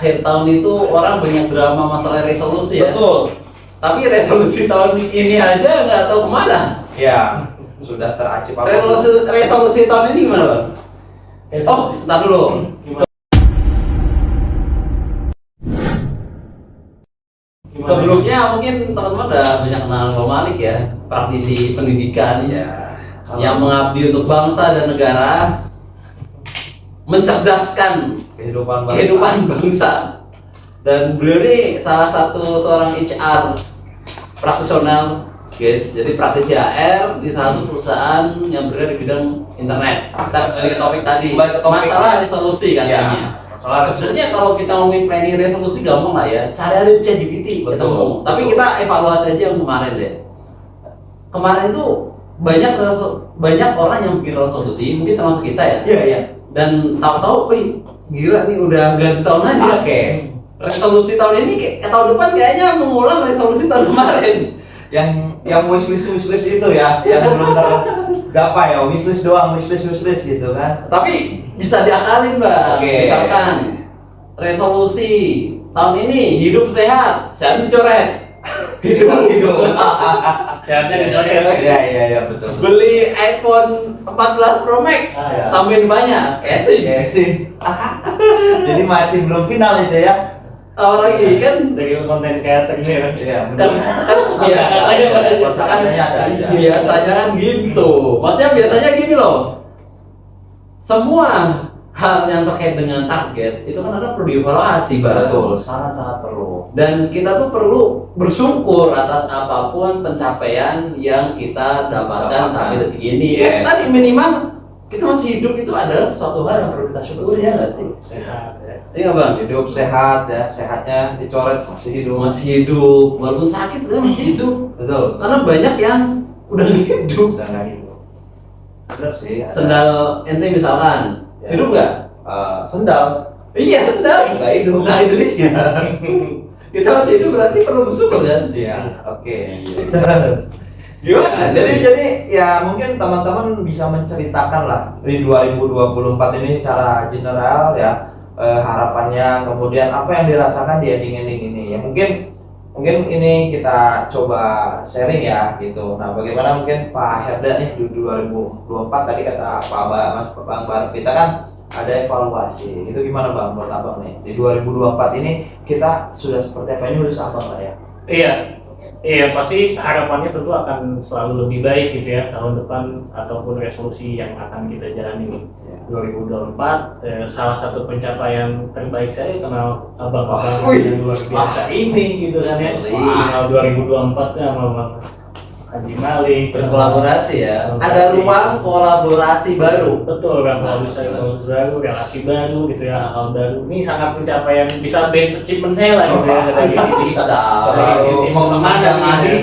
akhir tahun itu orang banyak drama masalah resolusi ya. Betul. Tapi resolusi tahun ini aja nggak tahu kemana. Ya, sudah teracip apa? Resolusi tahun ini gimana bang? Oh, ntar dulu. Sebelumnya mungkin teman-teman udah banyak kenal Bang Malik ya, praktisi pendidikan Ya. yang mengabdi untuk bangsa dan negara, mencerdaskan kehidupan bangsa. Dan beliau ini salah satu seorang HR profesional, guys. Jadi praktisi HR di salah satu perusahaan yang berada di bidang internet. Kita kembali ke topik tadi, masalah resolusi katanya. Sebenarnya kalau kita ngomongin planning resolusi gampang lah ya, cari ada di ChatGPT ketemu. Tapi kita evaluasi aja yang kemarin deh. Kemarin tuh banyak orang yang bikin resolusi, mungkin termasuk kita ya. Iya, iya. Dan tahu-tahu, wih gila nih udah ganti tahun aja. Oke. Resolusi tahun ini kayak tahun depan kayaknya mengulang resolusi tahun kemarin. Yang wishlist itu ya, yang belum tergapai ya, wishlist doang, wishlist gitu kan. Tapi bisa diakalin mbak. Oke. Misalkan resolusi tahun ini hidup sehat dicoret. hidup. Sehatnya dicoret. Iya, betul. Beli iPhone 14 Pro Max, Ya. tambahin banyak, casing. Jadi masih belum final itu ya. Tahu lagi kan? Dari konten kreator ini ya. Iya, Kan katanya ada aja. biasanya kan gitu. Maksudnya biasanya gini loh. Semua hal yang terkait dengan target itu kan ada perlu dievaluasi, Bang. Betul, sangat perlu. Dan kita tuh perlu bersyukur atas apapun pencapaian yang kita dapatkan sampai detik ini. Yes. Tadi minimal kita masih hidup itu adalah suatu hal yang perlu kita syukuri ya nggak sih? Sehat ya. Iya Bang. Hidup sehat ya, sehatnya dicoret masih hidup. Masih hidup, walaupun sakit sebenarnya masih hidup. Betul. Karena banyak yang udah nggak hidup. Udah nggak hidup. Bener sih. ada. Sendal ente misalkan, Ya. hidup nggak? Sendal. Iya sendal, nggak hidup. Nah itu dia. Kita masih hidup berarti perlu bersyukur kan? Iya, oke. Gimana? Jadi ya mungkin teman-teman bisa menceritakan lah di 2024 ini secara general ya, harapannya, kemudian apa yang dirasakan di ending ini ya. Mungkin ini kita coba sharing ya gitu. Nah, bagaimana mungkin Pak Herda nih di 2024 tadi kata Bang Barif kita kan ada evaluasi. Itu gimana Bang menurut Abang nih? Di 2024 ini kita sudah seperti apa, ini udah apa Pak ya? Iya, pasti harapannya tentu akan selalu lebih baik gitu ya tahun depan ataupun resolusi yang akan kita jalani 2024. Salah satu pencapaian terbaik saya kenal abang-abang yang luar biasa ini gitu kan ya. Kenal 2024 ya sama Bang Haji Malik, Berkolaborasi ya. Ada ruang kolaborasi baru. Betul kan, kalau bisa baru, relasi baru gitu ya, hal baru. Ini sangat pencapaian, bisa base achievement saya lah gitu ya dari sisi pertemanan ini.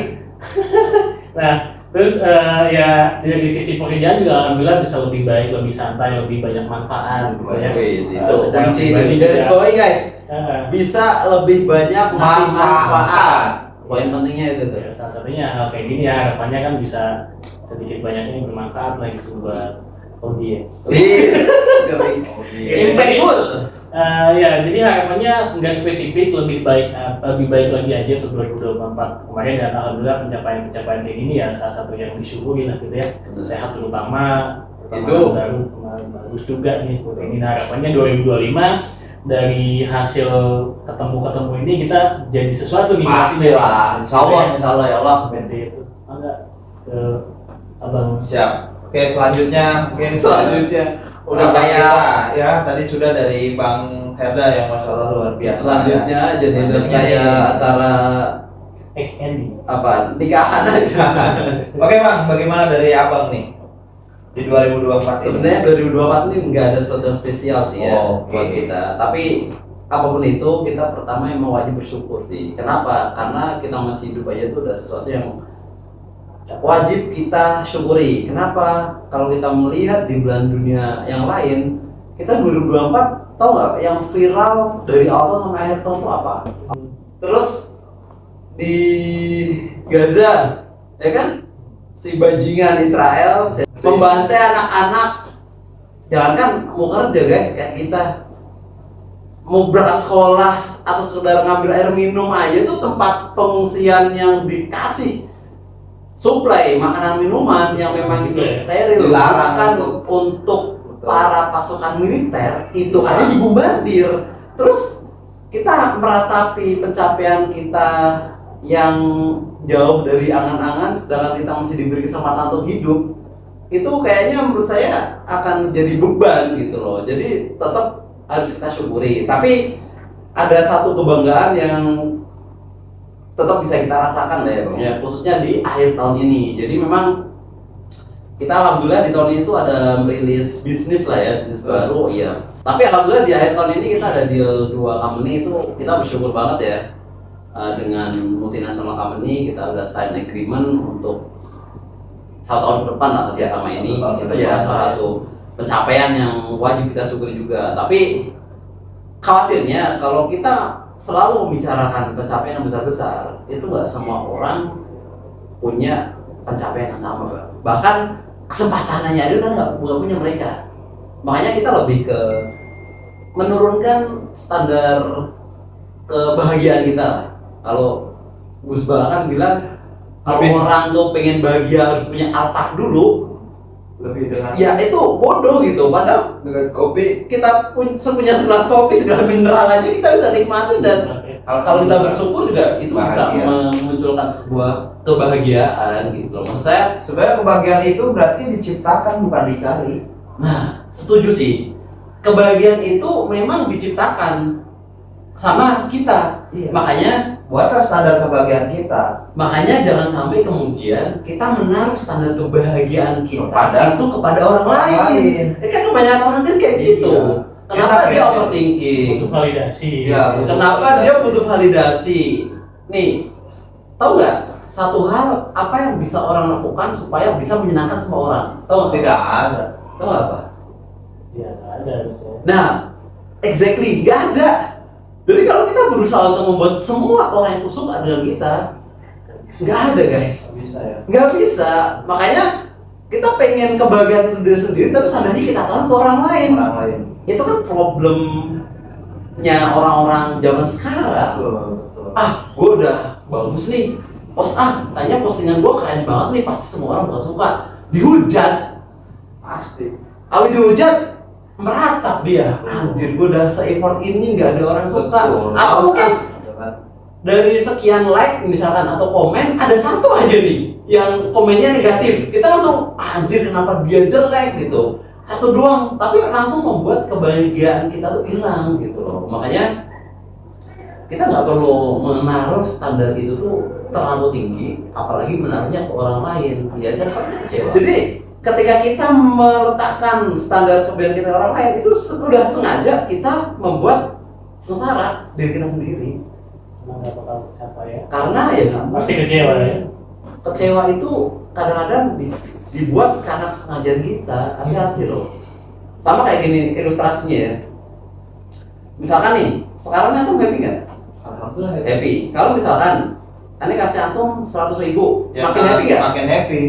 Nah, terus ya dari sisi pekerjaan juga alhamdulillah bisa lebih baik, lebih santai, lebih banyak manfaat gitu ya. Itu Secara kunci pribadi dari juga. bawah guys. Eh, Bisa lebih banyak ngasih manfaat. Poin pentingnya itu tuh. Ya, salah satunya hal kayak gini ya, harapannya kan bisa sedikit banyaknya bermanfaat lah gitu buat audiens. Impactful. Ya, jadi harapannya nggak spesifik, lebih baik lagi aja untuk 2024 kemarin, dan alhamdulillah pencapaian kayak gini ya salah satu yang disyukuri lah gitu ya. Sehat terutama Hidup. kemarin bagus juga nih seperti ini. Nah, harapannya 2025 dari hasil ketemu ini kita jadi sesuatu nih. Pasti lah, insya Allah ya Allah. Seperti itu. Enggak ke abang. Siap. Oke, selanjutnya Udah kayak kita, ya tadi sudah dari Bang Herda yang masya Allah luar biasa. selanjutnya jadi udah kayak acara ending. apa nikahan aja. Oke Bang, bagaimana dari Abang nih di 2024 ini? Sebenarnya 2024 ini nggak ada sesuatu yang spesial sih ya Oke. buat kita. Tapi apapun itu kita pertama emang wajib bersyukur sih. Kenapa? Karena kita masih hidup aja itu udah sesuatu yang wajib kita syukuri. Kenapa? Kalau kita melihat di belahan dunia yang lain, kita 2024 tahu nggak yang viral dari awal sampai akhir tahun itu apa? Terus di Gaza, ya kan? Si bajingan Israel membantai anak-anak. Jangankan mau kerja guys, kayak kita mau berangkat sekolah atau sekedar ngambil air minum aja tuh tempat pengungsian yang dikasih suplai makanan minuman yang memang itu steril, Dilarang kan itu. untuk Betul. para pasukan militer itu Bisa. aja dibombardir. Terus kita meratapi pencapaian kita yang jauh dari angan-angan, sedangkan kita masih diberi kesempatan untuk hidup, itu kayaknya menurut saya akan jadi beban gitu loh. Jadi tetap harus kita syukuri, tapi ada satu kebanggaan yang tetap bisa kita rasakan deh Bang, Ya. khususnya di akhir tahun ini. Jadi memang kita alhamdulillah di tahun ini tuh ada merilis bisnis lah ya, bisnis baru ya. Tapi alhamdulillah di akhir tahun ini kita ada deal 2 company, itu kita bersyukur banget ya. Dengan multinational company kita udah sign agreement untuk 1 tahun ke depan lah kerjasama Ya, ini. 1 tahun ke Itu ya depan, salah satu pencapaian yang wajib kita syukuri juga. Tapi khawatirnya kalau kita selalu membicarakan pencapaian yang besar-besar, itu nggak semua orang punya pencapaian yang sama, Bang. Bahkan kesempatannya aja kan nggak punya mereka. Makanya kita lebih ke menurunkan standar kebahagiaan kita. Kalau Gus Bala kan bilang kalau Lebih. orang tuh pengen bahagia harus punya Alphard dulu. Lebih dengan Ya itu bodoh gitu. Padahal dengan kopi. kita punya 11 kopi segala mineral aja kita bisa nikmatin, dan kalau kita bersyukur juga itu bisa Bahagia. memunculkan sebuah kebahagiaan gitu loh. Maksud saya, Sebenarnya kebahagiaan itu berarti diciptakan bukan dicari. nah setuju sih. Kebahagiaan itu memang diciptakan sama kita. Iya. Makanya Buatlah standar kebahagiaan kita. jangan sampai kemudian kita menaruh standar kebahagiaan kita kepada orang lain. lain. Kan kebanyakan orang kan kayak gitu. Iya. Kenapa Enak dia ya. overthinking? Butuh validasi. Iya, betul. Kenapa dia butuh validasi? Nih, tahu nggak satu hal apa yang bisa orang lakukan supaya bisa menyenangkan semua orang? Tahu nggak? Tidak ada. Tahu nggak apa? Ya, nggak ada harusnya. Nah, exactly, nggak ada. Jadi kalau kita berusaha untuk membuat semua orang itu suka dengan kita, nggak ada guys, Nggak bisa ya. nggak bisa. Makanya kita pengen kebahagiaan itu diri sendiri, tapi standarnya kita taruh ke orang lain. Orang lain. Itu kan problemnya orang-orang zaman sekarang. Betul, betul. Gue udah bagus nih, tanya postingan gue keren banget nih, pasti semua orang bakal suka. Dihujat, Pasti. Awi dihujat, meratap dia. Anjir, gue udah se-effort ini nggak ada orang suka. Betul. Atau mungkin Betul kan? dari sekian like misalkan atau komen, ada satu aja nih yang komennya negatif. Kita langsung anjir, kenapa dia jelek gitu. Satu doang, tapi langsung membuat kebahagiaan kita tuh hilang gitu loh. Makanya kita nggak perlu menaruh standar itu tuh terlalu tinggi, apalagi menaruhnya ke orang lain. Biasanya kan kecewa. Jadi ketika kita meletakkan standar kebahagiaan kita ke orang lain, itu sudah sengaja kita membuat sengsara diri kita sendiri. Cuma nggak bakal tercapai ya. Karena ya nggak Pasti mungkin. kecewa ya. Kecewa itu kadang-kadang dibuat karena kesengajaan kita. Hati-hati loh. Sama kayak gini ilustrasinya ya. Misalkan nih, sekarang antum happy nggak? Alhamdulillah. Happy. Kalau misalkan Ane kasih antum 100.000, Ya, makin happy nggak? Makin happy.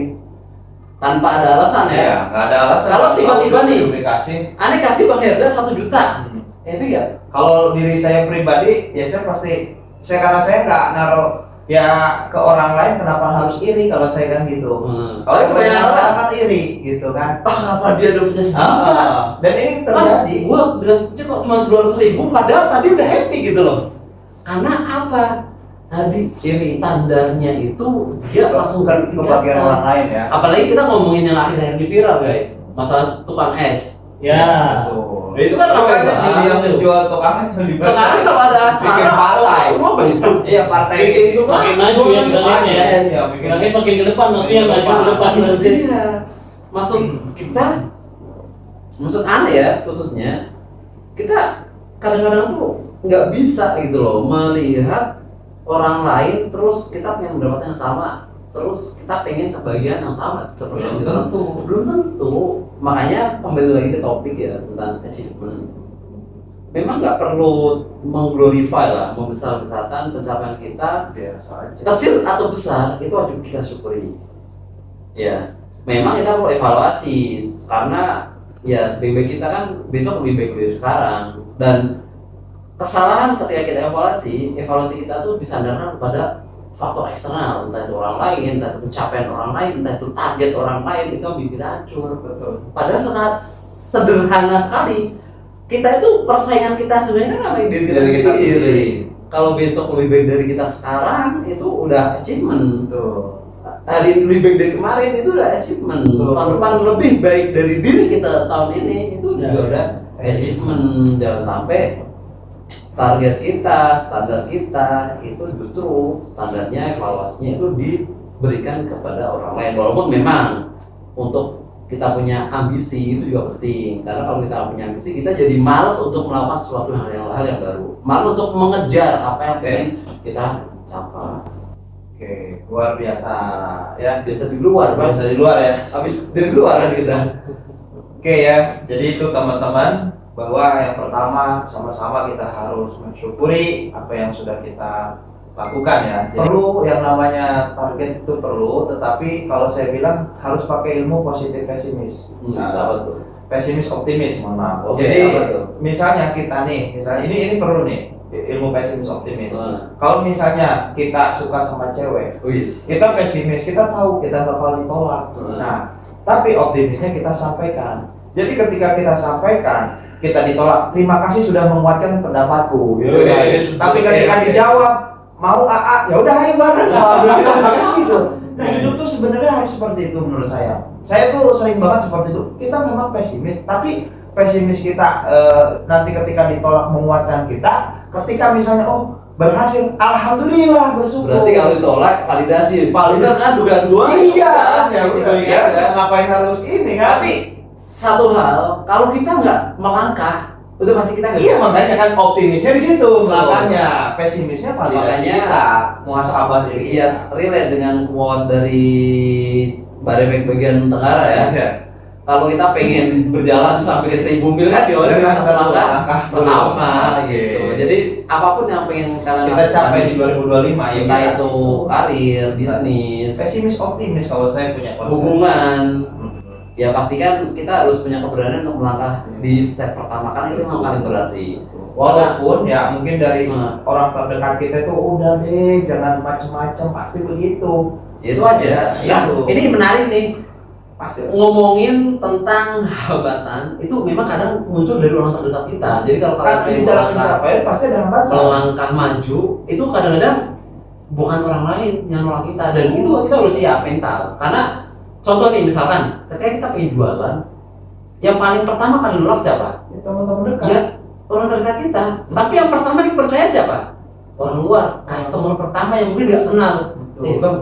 Tanpa ada alasan ya. Ya, nggak ada alasan. Kalau tiba-tiba nih, dikasih. Ane kasih Bang Herda 1 juta, happy nggak? Kalau diri saya pribadi, ya saya pasti karena saya nggak naruh ya ke orang lain, kenapa harus iri kalau saya kan gitu. Kalau kebanyakan orang kan iri gitu kan. Kenapa dia udah punya sejuta? Dan ini terjadi. Gua dikasih kok cuma 200.000, padahal tadi udah happy gitu loh. Karena apa? Tadi Ini. standarnya itu dia langsung Bukan kebahagiaan orang lain ya. Apalagi kita ngomongin yang akhir-akhir di viral guys, masalah tukang es. Ya. Betul. Itu kan ramai banget. yang jual tukang es lebih banyak. Sekarang kalau ada acara Bikin partai. semua banyak. Iya, partai Bikin itu tukang Makin maju ya tukang es ya. Iya, bikin Tukang es makin ke depan, maksudnya Makin maju ke depan Itu nanti. dia. Maksud kita, maksud aneh ya khususnya, kita kadang-kadang tuh nggak bisa gitu loh melihat orang lain terus kita pengen mendapatkan yang sama, terus kita pengen kebahagiaan yang sama seperti yang kita belum tentu. Makanya kembali lagi ke topik ya tentang achievement. Memang nggak perlu mengglorify lah, membesar-besarkan pencapaian kita, biasa aja. kecil atau besar itu wajib kita syukuri. Ya, memang kita perlu evaluasi karena ya lebih baik kita kan besok lebih baik dari sekarang, dan kesalahan ketika kita evaluasi kita tuh disandarkan pada faktor eksternal, entah itu orang lain, entah itu pencapaian orang lain, entah itu target orang lain, itu yang bikin hancur. Betul. Padahal sangat sederhana sekali. Kita itu persaingan kita sebenarnya kan sama diri kita sendiri. Kalau besok lebih baik dari kita sekarang itu udah achievement. Betul. Hari ini lebih baik dari kemarin itu udah achievement. Tahun depan lebih baik dari diri kita tahun ini itu juga udah achievement. Jangan sampai target kita, standar kita itu justru standarnya evaluasinya itu diberikan kepada orang lain. Walaupun memang untuk kita punya ambisi itu juga penting, karena kalau kita punya ambisi kita jadi malas untuk melakukan sesuatu hal yang baru, malas untuk mengejar apa yang pengen kita capai. Oke, luar biasa ya. Biasa di luar, Bang. Biasa di luar ya. Habis dari luar kan kita. Oke ya, jadi itu teman-teman, bahwa yang pertama sama-sama kita harus mensyukuri apa yang sudah kita lakukan ya. Perlu yang namanya target itu perlu, tetapi kalau saya bilang harus pakai ilmu positif pesimis. Apa tuh? Pesimis optimis, mohon maaf. Oke, Jadi apa tuh? misalnya kita nih, misalnya ini perlu nih ilmu pesimis optimis. Nah. Kalau misalnya kita suka sama cewek, Wis. kita pesimis, kita tahu kita bakal ditolak. Nah, tapi optimisnya kita sampaikan. Jadi ketika kita sampaikan, kita ditolak, terima kasih sudah menguatkan pendapatku, gitu kan. Tapi ketika dijawab, mau AA, ya udah ayo bareng. Gitu. Nah, hidup tuh sebenarnya harus seperti itu menurut saya. Saya tuh sering banget seperti itu. Kita memang pesimis, tapi pesimis kita nanti ketika ditolak menguatkan kita. Ketika misalnya berhasil, alhamdulillah, bersyukur. Berarti kalau ditolak validasi, paling kan dugaan dua. Iya, ya udah udah ya, ngapain harus ini kan? Tapi satu hal, kalau kita nggak melangkah, itu pasti kita nggak. Iya, makanya kan optimisnya di situ, makanya pesimisnya validasi Makanya, kita, muhasabah diri. Iya, relate dengan quote dari Barebek bagian Tenggara ya. Iya. Kalau kita pengen berjalan sampai ke 1000 mil kan Dengan kita satu langkah langkah pertama dulu. gitu. Oke. Jadi apapun yang pengen kalian Kita capai di lakukan, 2025 ya. entah kita- itu karir, bisnis, pesimis optimis kalau saya punya konsep. hubungan, Hmm. ya pastikan kita harus punya keberanian untuk melangkah di step pertama kan itu yang paling berat sih. Walaupun ya mungkin dari Nah. orang terdekat kita tuh udah deh jangan macem-macem, pasti begitu. Ya itu aja. Ya, Nah, itu. ini menarik nih. Pasti. Ngomongin tentang hambatan itu memang kadang muncul dari orang terdekat kita. Jadi kalau kalian Kan pengen bicara melangkah, pencapaian pasti ada hambatan. melangkah maju itu kadang-kadang bukan orang lain yang nolak kita, dan itu kita harus siap mental. Karena contoh nih misalkan ketika kita pengen jualan, yang paling pertama kali nolak siapa? Ya, teman-teman dekat. Ya orang terdekat kita. Tapi yang pertama dipercaya siapa? Orang luar, customer pertama yang mungkin nggak kenal. Betul. Bang,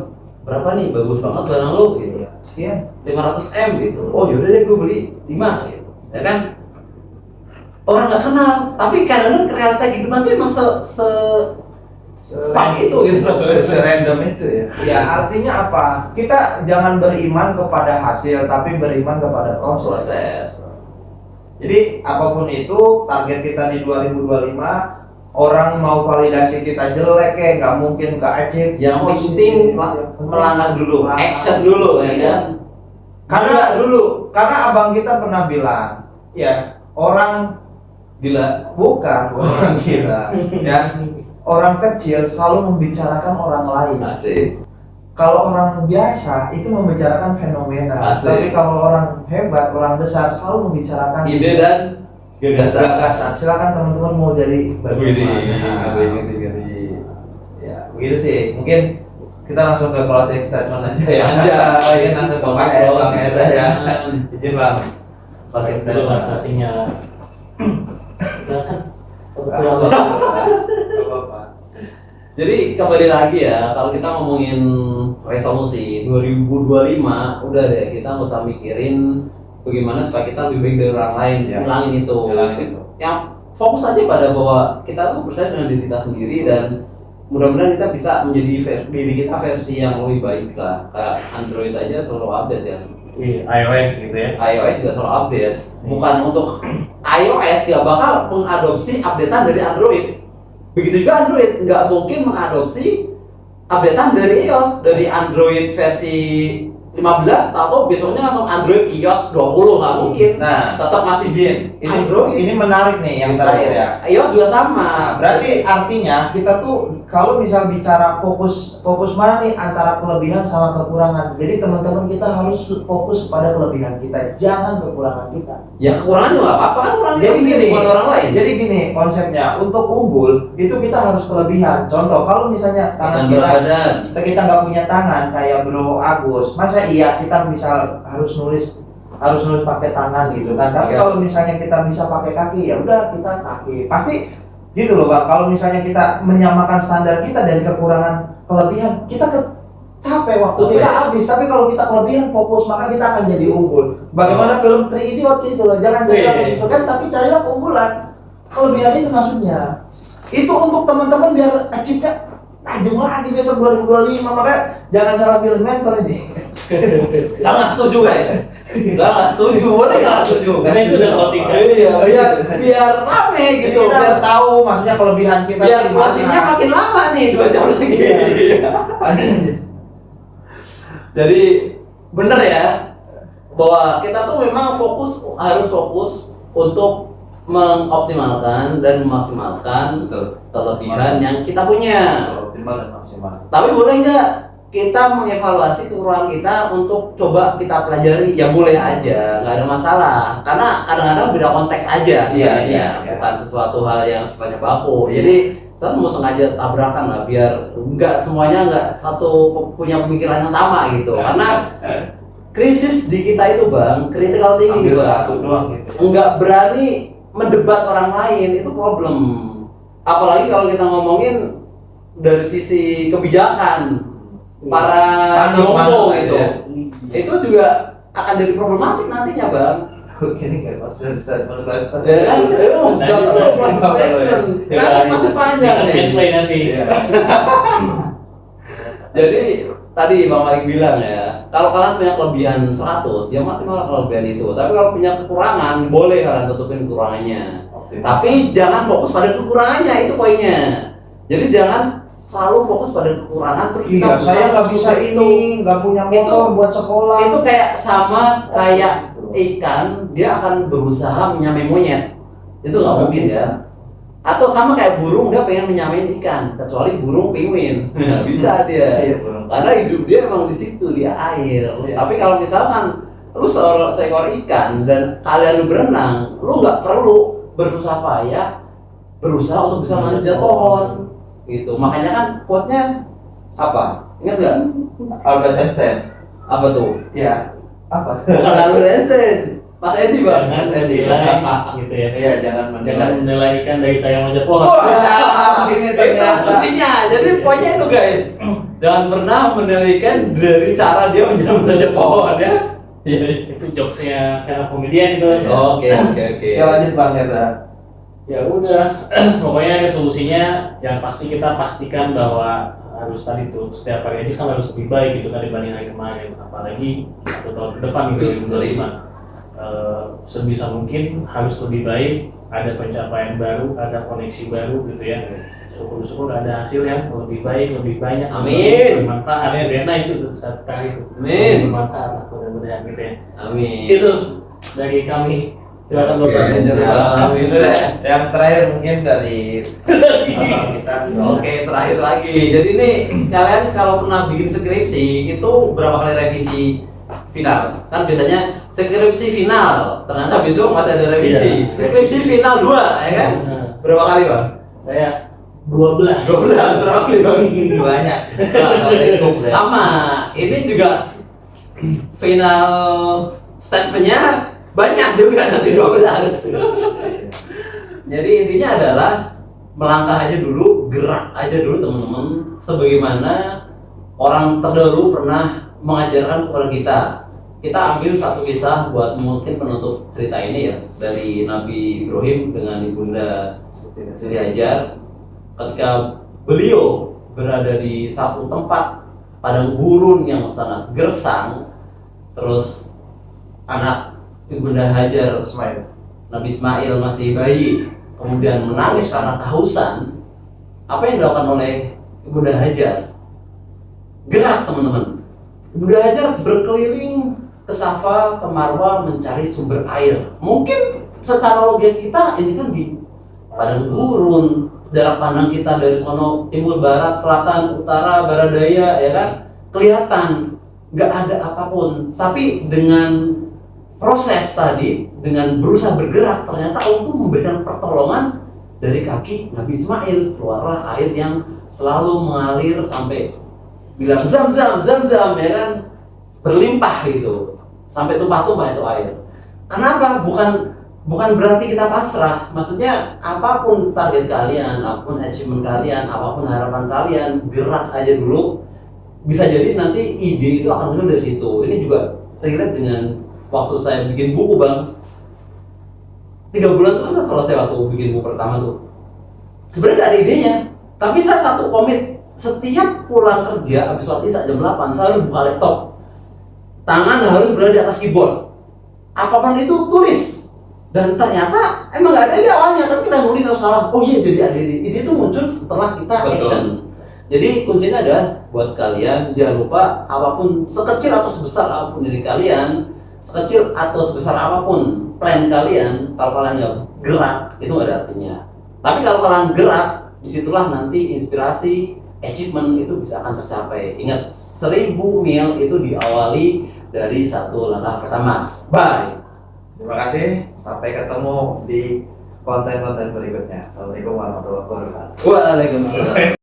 berapa nih? Bagus banget barang lu gitu. Sekian. 500 M gitu. Oh yaudah deh gue beli 5 gitu. Ya kan? Orang nggak kenal, tapi kadang-kadang realita kehidupan tuh emang fun itu gitu. Serandom itu ya. Ya artinya apa? Kita jangan beriman kepada hasil, tapi beriman kepada proses. Proses. Jadi apapun itu target kita di 2025, orang mau validasi kita jelek kayak nggak mungkin nggak achieve. Yang penting melangkah dulu, action dulu ya kan. Karena abang kita pernah bilang, ya orang Gila. bukan orang gila, ya orang kecil selalu membicarakan orang lain. Asik. Kalau orang biasa itu membicarakan fenomena, Asik. tapi kalau orang hebat, orang besar selalu membicarakan Ide dan gagasan. gagasan. Silakan teman-teman mau dari bagian mana. Gede. Ya, begitu sih. Mungkin kita langsung ke closing statement aja ya. Anjay. Langsung ke Pak Bang Eda ya. Izin Bang. Closing Itu statement. pastinya. Silakan. Apa-apa. Jadi kembali lagi ya, kalau kita ngomongin resolusi 2025, udah deh kita nggak usah mikirin bagaimana supaya kita lebih baik dari orang lain. Ya. Hilangin itu. Yang fokus aja pada bahwa kita tuh percaya dengan diri kita sendiri, dan mudah-mudahan kita bisa menjadi diri kita versi yang lebih baik lah. Kayak Android aja selalu update ya. iOS gitu ya. iOS juga selalu update. Bukan untuk iOS gak bakal mengadopsi updatean dari Android. Begitu juga Android nggak mungkin mengadopsi updatean dari iOS, dari Android versi 15, tahu besoknya langsung Android iOS 20, nggak mungkin. Nah, Tetap masih Jin, ini menarik nih yang terakhir ya. iOS juga sama. Nah, berarti artinya kita tuh kalau misal bicara fokus mana nih antara kelebihan sama kekurangan. Jadi teman-teman kita harus fokus pada kelebihan kita, jangan kekurangan kita. Ya kekurangan juga nggak apa-apa kan orang Jadi gini, bukan orang lain. Jadi gini konsepnya, untuk unggul itu kita harus kelebihan. Contoh, kalau misalnya tangan berat badan. kita nggak punya tangan kayak Bro Agus, masa iya kita misal harus nulis pakai tangan gitu kan? Tapi Iya. kalau misalnya kita bisa pakai kaki, ya udah kita kaki. Pasti gitu loh Bang. Kalau misalnya kita menyamakan standar kita dari kekurangan kelebihan, kita capek waktu kita habis. Tapi kalau kita kelebihan fokus, maka kita akan jadi unggul. Bagaimana film Three Idiots itu loh, jangan carilah kesusahan, tapi carilah keunggulan. Kelebihan itu maksudnya. Itu untuk teman-teman biar achieve-nya tajam lagi besok 2025. Makanya jangan salah pilih mentor ini. Sangat setuju guys. Nggak setuju, boleh nggak setuju? Karena itu udah closing saya. Iya, biar rame gitu. Kita harus tahu maksudnya kelebihan kita. Biar di mana. closingnya makin lama nih 2 jam lagi. Jadi bener ya bahwa kita tuh memang harus fokus untuk mengoptimalkan dan memaksimalkan kelebihan yang kita punya. Optimal dan maksimal. Tapi boleh nggak kita mengevaluasi kekurangan kita untuk coba kita pelajari? Ya boleh aja, nggak ada masalah. Karena kadang-kadang beda konteks aja sebenarnya, bukan sesuatu hal yang sifatnya baku. Jadi saya mau sengaja tabrakan lah biar nggak satu punya pemikiran yang sama gitu. Karena krisis di kita itu Bang, critical thinking Bang. Satu doang gitu. Nggak berani mendebat orang lain itu problem. Apalagi kalau kita ngomongin dari sisi kebijakan para nyombo gitu, itu juga akan jadi problematik nantinya Bang. Ini nggak maksud statement. Ya kan, nggak perlu plus statement, kan masih panjang nih. Gameplay nanti. Jadi tadi Bang Malik bilang ya, kalau kalian punya kelebihan 100, ya maksimal kelebihan itu. Tapi kalau punya kekurangan, boleh kalian tutupin kekurangannya. Tapi jangan fokus pada kekurangannya, itu poinnya. Jadi jangan selalu fokus pada kekurangan terus Iya, saya nggak bisa ini, nggak punya motor buat sekolah. Itu kayak sama kayak ikan, dia akan berusaha menyamai monyet. Itu nggak mungkin ya. Atau sama kayak burung, dia pengen menyamain ikan, kecuali burung penguin. Nggak bisa dia. Karena hidup dia emang di situ, di air. Tapi kalau misalkan lu seekor ikan dan kalian lu berenang, lu nggak perlu bersusah payah berusaha untuk bisa manjat pohon. Gitu. Makanya kan quote-nya apa? Ingat nggak? Albert Einstein. Apa tuh? Ya, apa? Bukan Albert Einstein. Mas Edi Bang. Jangan Mas Edi. menilai, gitu ya. Iya, jangan Jangan menilai ikan dari cara manjat pohon. Ini Itu ternyata. kuncinya. Jadi poinnya itu guys. Jangan pernah menilaikan dari cara dia menjadi pohon ya. Itu jokesnya stand up comedian itu. Oke. Ya lanjut Bang Hendra. Ya udah, pokoknya resolusinya yang pasti kita pastikan bahwa harus tadi tuh setiap hari aja kan harus lebih baik gitu kan dibanding hari kemarin, apalagi 1 tahun ke depan gitu 2025. Sebisa mungkin harus lebih baik, ada pencapaian baru, ada koneksi baru gitu ya. Syukur-syukur ada hasil yang lebih baik, lebih banyak, Amin. bermanfaat. Nah itu tuh saat itu. Amin. Bermanfaat lah mudah-mudahan gitu ya. Amin. Itu dari kami. Silakan Bapak. Amin. Yang terakhir mungkin dari kita. Oke, terakhir lagi. Jadi nih kalian kalau pernah bikin skripsi itu berapa kali revisi final? Kan biasanya skripsi final, ternyata besok masih ada revisi. Iya. Skripsi final 2, ya kan? Berapa kali, Bang? Saya 12. 12, berapa kali, Bang? Banyak. Sama. Ini juga final statementnya banyak juga nanti 12. Jadi intinya adalah melangkah aja dulu, gerak aja dulu teman-teman, sebagaimana orang terdahulu pernah mengajarkan kepada kita. Kita ambil satu kisah buat mungkin penutup cerita ini ya, dari Nabi Ibrahim dengan Ibunda Siti Hajar. Ketika beliau berada di satu tempat padang gurun yang sangat gersang, terus anak Ibunda Hajar Nabi Ismail masih bayi, kemudian menangis karena kehausan. Apa yang dilakukan oleh Ibunda Hajar? Gerak teman-teman. belajar berkeliling ke Safa, ke Marwa mencari sumber air. Mungkin secara logika kita ini kan di padang gurun, jarak pandang kita dari sono timur, barat, selatan, utara, barat, daya, ya kan kelihatan nggak ada apapun. Tapi dengan proses tadi, dengan berusaha bergerak, ternyata Allah tuh memberikan pertolongan dari kaki Nabi Ismail. Keluarlah air yang selalu mengalir sampai bilang zam zam zam zam, ya kan, berlimpah gitu, sampai tumpah-tumpah itu air. Kenapa? Bukan berarti kita pasrah. Maksudnya apapun target kalian, apapun achievement kalian, apapun harapan kalian, gerak aja dulu. Bisa jadi nanti ide itu akan muncul dari situ. Ini juga relate dengan waktu saya bikin buku, Bang. 3 bulan itu kan saya selesai waktu bikin buku pertama tuh. Sebenarnya gak ada idenya, tapi saya satu komit. Setiap pulang kerja habis sholat isya jam 8, saya harus buka laptop. Tangan harus berada di atas keyboard. Apapun itu tulis. Dan ternyata emang gak ada ide awalnya, tapi kita nulis harus salah. Oh iya, jadi ada ide. Ide itu muncul setelah kita action. Jadi kuncinya adalah buat kalian jangan lupa, apapun sekecil atau sebesar apapun diri kalian, sekecil atau sebesar apapun plan kalian, kalau kalian nggak gerak itu nggak ada artinya. Tapi kalau kalian gerak, disitulah nanti inspirasi, achievement itu bisa akan tercapai. Ingat, 1000 mil itu diawali dari satu langkah pertama. Bye. Terima kasih, sampai ketemu di konten-konten berikutnya. Assalamualaikum warahmatullahi wabarakatuh. Waalaikumsalam.